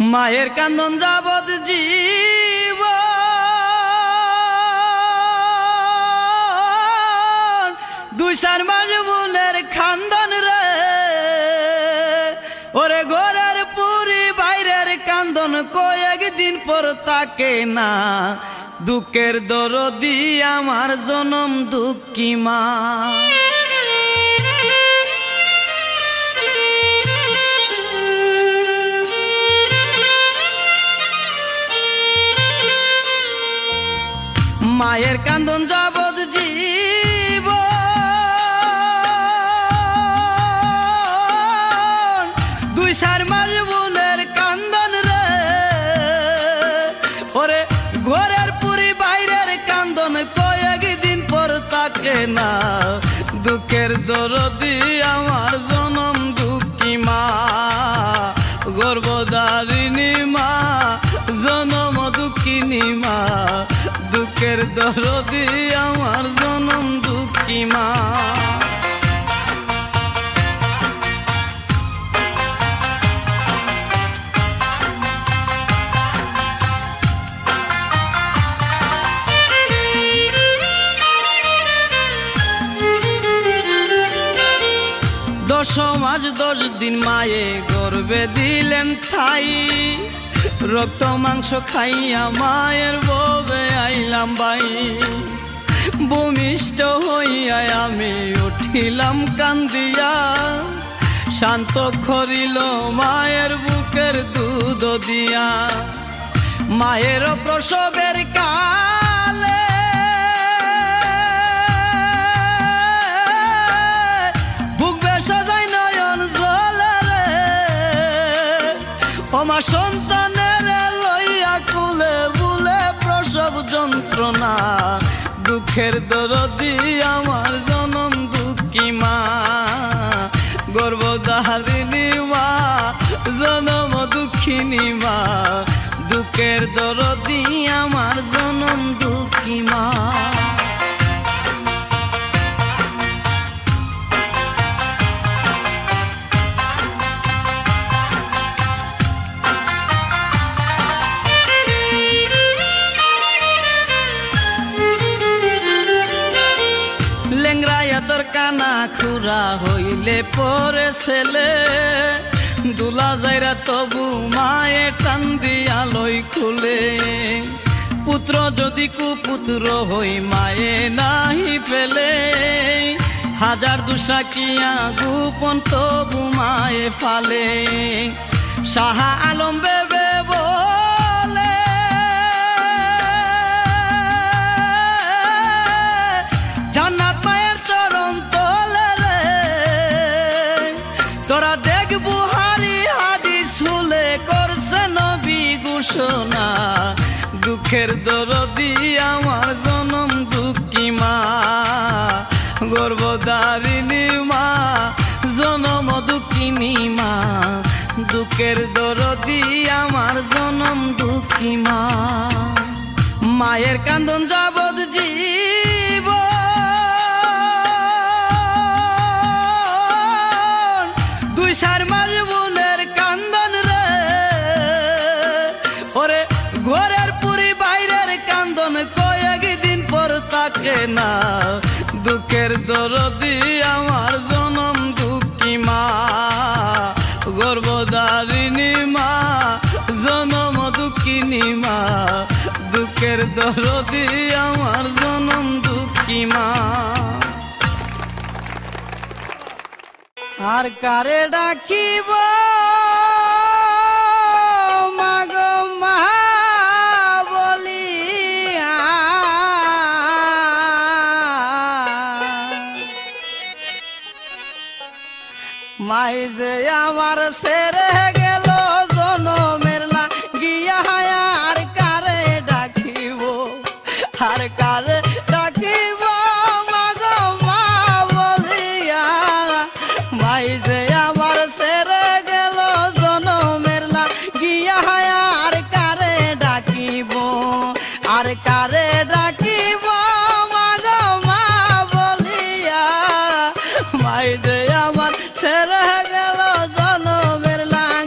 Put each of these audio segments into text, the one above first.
মায়ের কান্দন যাবৎ জীব দুই চার মাস বোনের খান্দন রে ওরে ঘরের পুরি বাইরের কান্দন কয়েকদিন পর তাকে না দুঃখের দরদি আমার জনম দুঃখী মা মায়ের কান্দন যাবৎ জীব দুই চার মাস বোনের কান্দন রে ওরে ঘরের পুরি বাইরের কান্দন কয়েকদিন পর তাকে না দুঃখের দরদি আমার জনম দুঃখী মা গর্ভধারিণী মা জনম দুঃখিনী মা দুঃখের দরদি আমার জনম দুঃখী মা দশ মাস 10 দিন মায়ে গর্ভে দিলেন ঠাই রক্ত মাংস খাইয়া মায়ের ববে আইলাম বাই ভূমিষ্ঠ হইয়া আমি উঠিলাম কান্দিয়া শান্ত করিল মায়ের বুকের দুধ দিয়া মায়ের প্রসবের কালে বুক বেশা যায় নয়ন জলে রে ওমা সন্তানের লইয়া কুলে বুলে প্রসব যন্ত্রণা দুঃখের দরদি আমার জনম দুঃখী মা গর্ভধারিণী মা জনম দুঃখিনী মা দুঃখের দরদি আমার জনম দুঃখী মা তোর কানা খুরা হইলে পরে ছেলে দুলা যাইরা তবু মায়ে টান দিয়া লই খুলে পুত্র যদি কুপুত্র হই মায়ে নাহি ফেলে হাজার দুসা কিয়া গোপন তবু মায়ে ফালে শাহ আলম বেবে বলে জান্নাত মায়ের চরণ তলে রে তোরা দেখ বুহারি হাদিস হুলে করছে নবী ঘোষণা দুঃখের দরদি আমার জনম দুঃখী মা গর্ভধারিণী মা জনম দুঃখিনী মা দুঃখের দরদি আমার জনম দুঃখী মা মায়ের কান্দন যাবৎ জীব দুই চার মাস বোনের কান্দন রে ওরে ঘরের পুরি বাইরের কান্দন কয়েকদিন পর তাকে না দুঃখের দরদি আমার জনম দুঃখী মা গর্ভধারিণী মা জনম দুঃখিনী মা দুঃখের দরদি আমার জনম দুঃখী মা আর কারে ডাকিব মাগো মা বলিয়া মাই যে আমার ছেড়ে গেল জনমের লাগিয়া আর কারে ডাকিব আর কারে ডাকিব মাগো মা বলিয়া মাই যে আমার ছেড়ে গেল জনমের লাগিয়া আর কারে ডাকিব আর কারে ডাকিব মাগো মা বলিয়া মাই যে আমার ছেড়ে গেল জনমের লাগ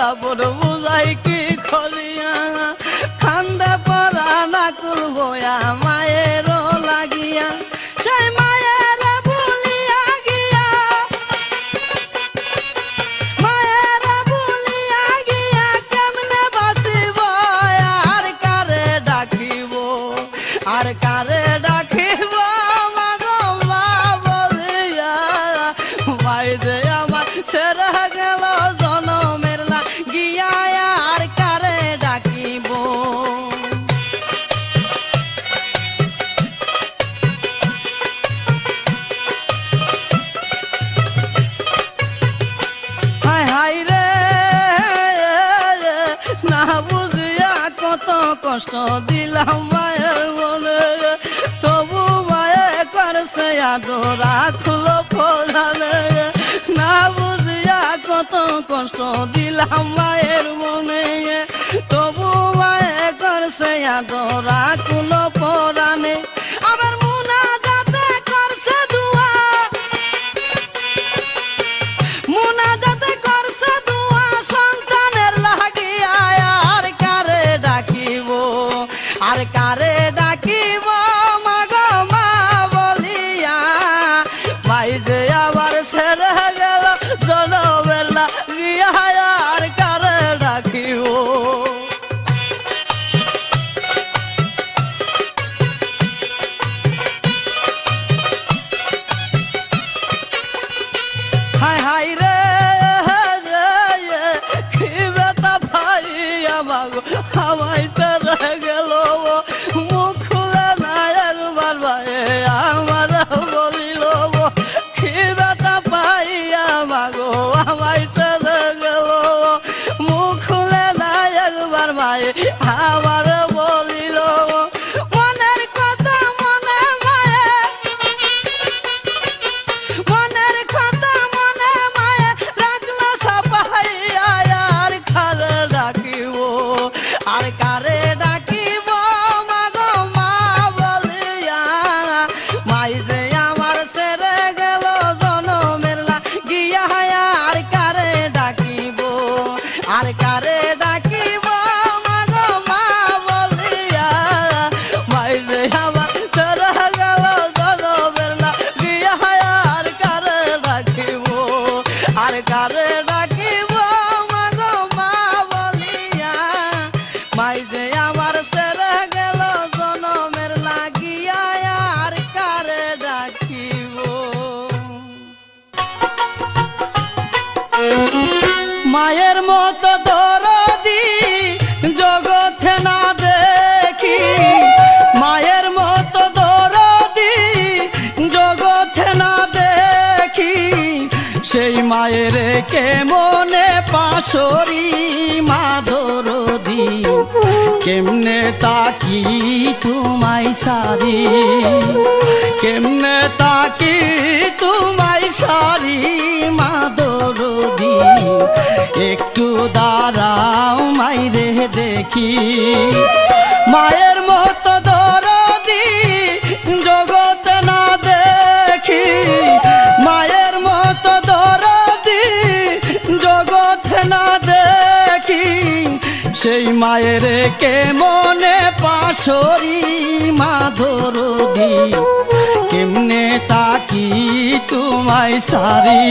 আপন বুঝাই কি করিয়া কান্দে পরা না কুলবয়া মায়ের লাগিয়া সেই মায়ের ভুলিয়া গিয়া মায়ের ভুলিয়া গিয়া কেমনে বাঁচিব আর কারে ডাকিব আর কারে ডাকিব মাগো মা বলিয়া মাই যে আমার ছেড়ে গেল জনমের লাগিয়া আর কারে ডাকিব হায় হায় রে না বুঝিয়া কত কষ্ট দিলাম মায়ের মনে তবু মায়ে করছে আদরা খুলো পড়ালে না বুঝিয়া কত কষ্ট দিলাম মায়ের মনে তবু মায়ে করছে আদরা খুলো পড়ানে আবার মুনা যাতে করছে দুয়া মুনা যাতে করছে দুয়া সন্তানের লাগিয়া আর কারে ডাকিব আর কারে ডাকিব মাগো মা বলিয়া মাই যে আবার ছেড়ে গেল জনমের লাগিয়া আর কারে ডাকিব হায় হায় রে কি বেতা ভাইয়া মাগো আমায় ছেড়ে গেল মুখ খুলে না একবার ভাই আমার বলিল কি বেতা ভাইয়া মাগো আমায় ছেড়ে গেল মুখ খুলে না একবার ভাই আমার বলিল মনের কথা মনে মায়ে মনের কথা মনে মায়ে রাখলো সাপাইয়া আর কারে ডাকিব আর কারে ডাকিব মাগো মা বলিয়া মাই যে আমার ছেড়ে গেল জনমের লাগিয়া আর কারে ডাকিব আর কারে ডাকিব মাগো মা বলিয়া মাই যে আমার ছেড়ে গেল জনমের লাগিয়া আর কারে ডাকিব আর কারে ডাকিব মাগো মা বলিয়া মাই যে আমার ছেড়ে গেল জনমের লাগিয়া আর কারে ডাকিব মায়ের মতো দরদি জগতে না দেখি মায়ের মতো দরদি জগতে না দেখি সেই মায়ের কেমনে পাশরি মা দরদি কেমনে তাকি তোমায় সারি কেমনে তাকি তোমায় সারি মা দরদি একটু দাঁড়াও মাইরে দেখি মায়ের মতো দরদি জগতে না দেখি মায়ের মতো দরদি জগতে না দেখি সেই মায়ের কেমনে পাশরি মা দরদি কেমনে তাকি তোমায় সারি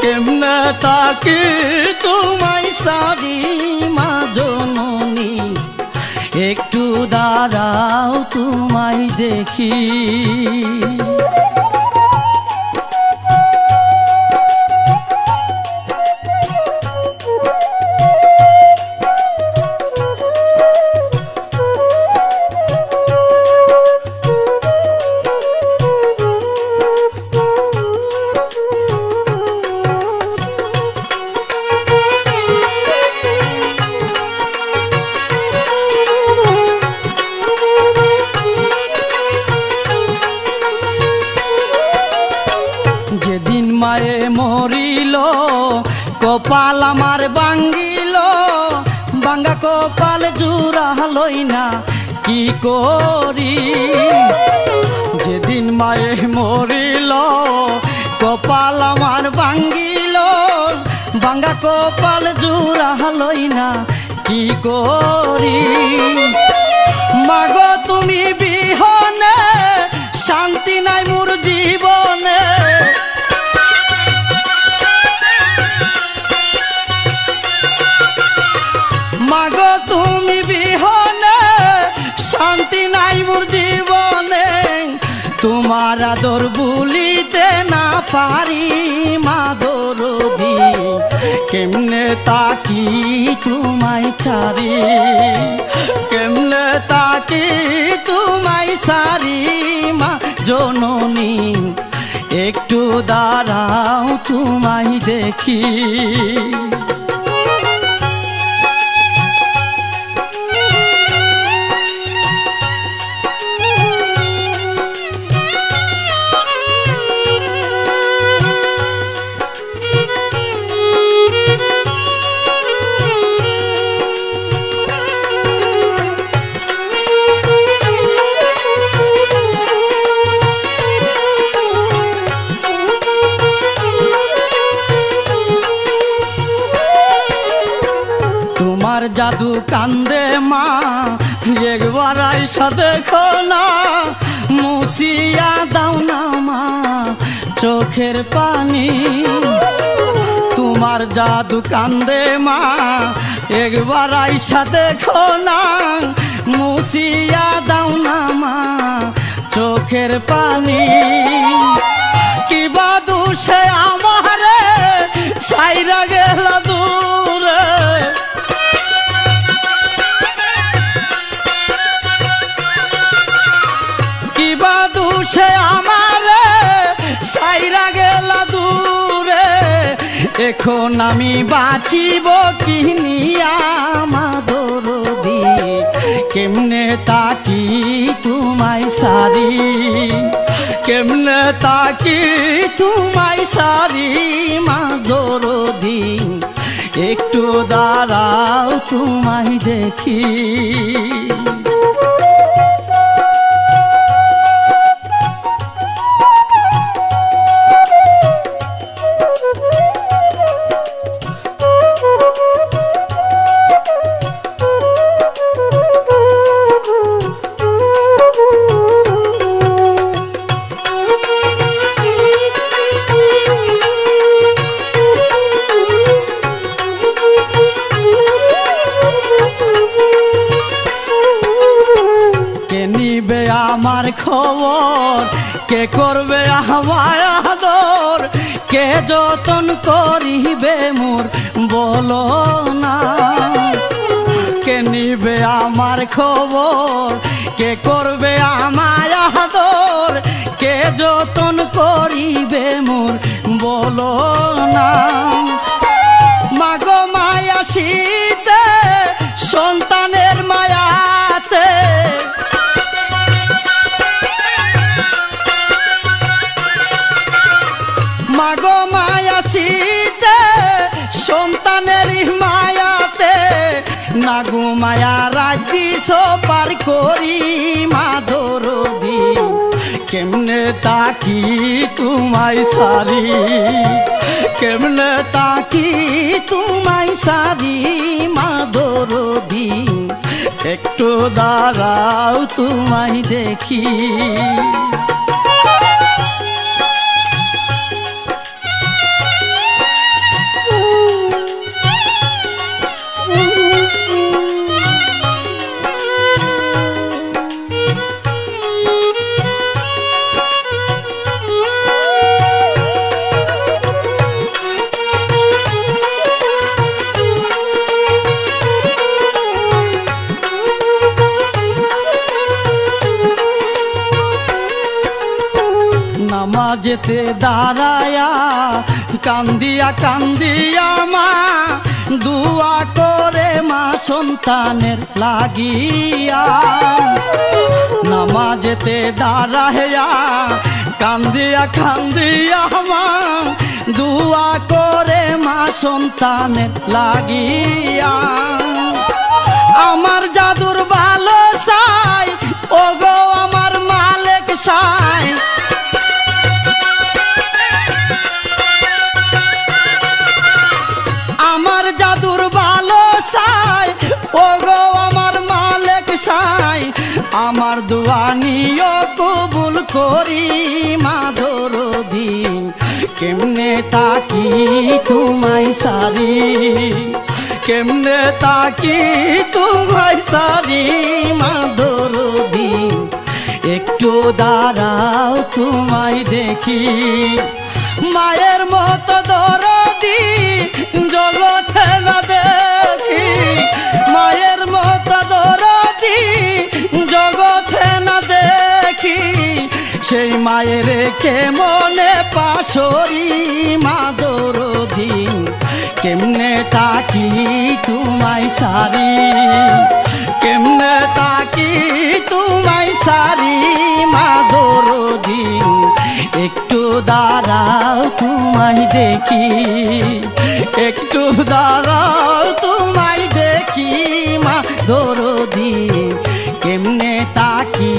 কেমনে তাকি তোমায় সারি মা জননী একটু দাঁড়াও তোমায় দেখি মায়ে মরিল কপাল আমার ভাঙ্গিল ভাঙ্গা কপাল জুড়া লই না কি করি যেদিন মায়ে মরিল কপাল আমার ভাঙ্গিল ভাঙ্গা কপাল জোড়া লই না কি করি মাগো তুমি বিহনে শান্তি নাই মোর জীবনে মাগো তুমি বিহনে শান্তি নাই মোর জীবনে তোমার আদর ভুলিতে না পারি মা দরদি কেমনে তাকি তোমায় ছাড়ি কেমনে তাকি তোমায় ছাড়ি মা জননী একটু দাঁড়াও তোমায় দেখি তোমার জাদু কান্দে মা একবার আইসা দেখো না মুছিয়া দাও না মা চোখের পানি তোমার জাদু কান্দে মা একবার আইসা দেখো না মুছিয়া দাও না মা চোখের পানি কিবা দোষে আমারে ছাইরা গেল দূরে কিবা দোষে আমারে ছাইরা গেল দূরে এখন আমি বাঁচিব কি নিয়া মা দরদি কেমনে তাকি তোমায় সারি কেমনে তাকি তোমায় সারি মা দরদি একটু দাঁড়াও তোমায় দেখি আমার খবর কে করবে আমায় আদর কে যতন করিবে মোর বলো না কে নিবে আমার খবর কে করবে আমায় আদর কে যতন করিবে মোর বলো না মাগো মায়া শীতে সন্তানের মায়াতে মাগো মায়া শীতে সন্তানের মায়াতে নাগো মায়া রাজি পার করি মা দরদি কেমনে তাকি তোমায় সারি কেমনে তাকি তোমায় সারি মা দরদি একটু দাঁড়াও তোমায় দেখি নামাজেতে দাঁড়ায়া কান্দিয়া কান্দিয়া মা দুয়া করে মা সন্তানের লাগিয়া নামাজেতে দাঁড়ায়া কান্দিয়া কান্দিয়া মা দুয়া করে মা সন্তানের লাগিয়া আমার জাদুর ভালো চাই ওগো আমার মালিক চাই দোয়ানিও কবুল করি মা দরদি কেমনে তাকি তোমায় সারি কেমনে তাকি তোমায় সারি মা দরদি একটু দাঁড়াও তোমায় দেখি মায়ের মতো দরদি জগতে না দেখি মায়ের মতো দরদি জগতে না দেখি সেই মায়ের কেমনে পাশরি মা দরদি কেমনে তাকি তোমায় সারি কেমনে তাকি তোমায় সারি মা দরদি একটু দাঁড়াও তোমায় দেখি একটু দাঁড়াও তোমায় দেখি মা দরদি কেমনে তাকি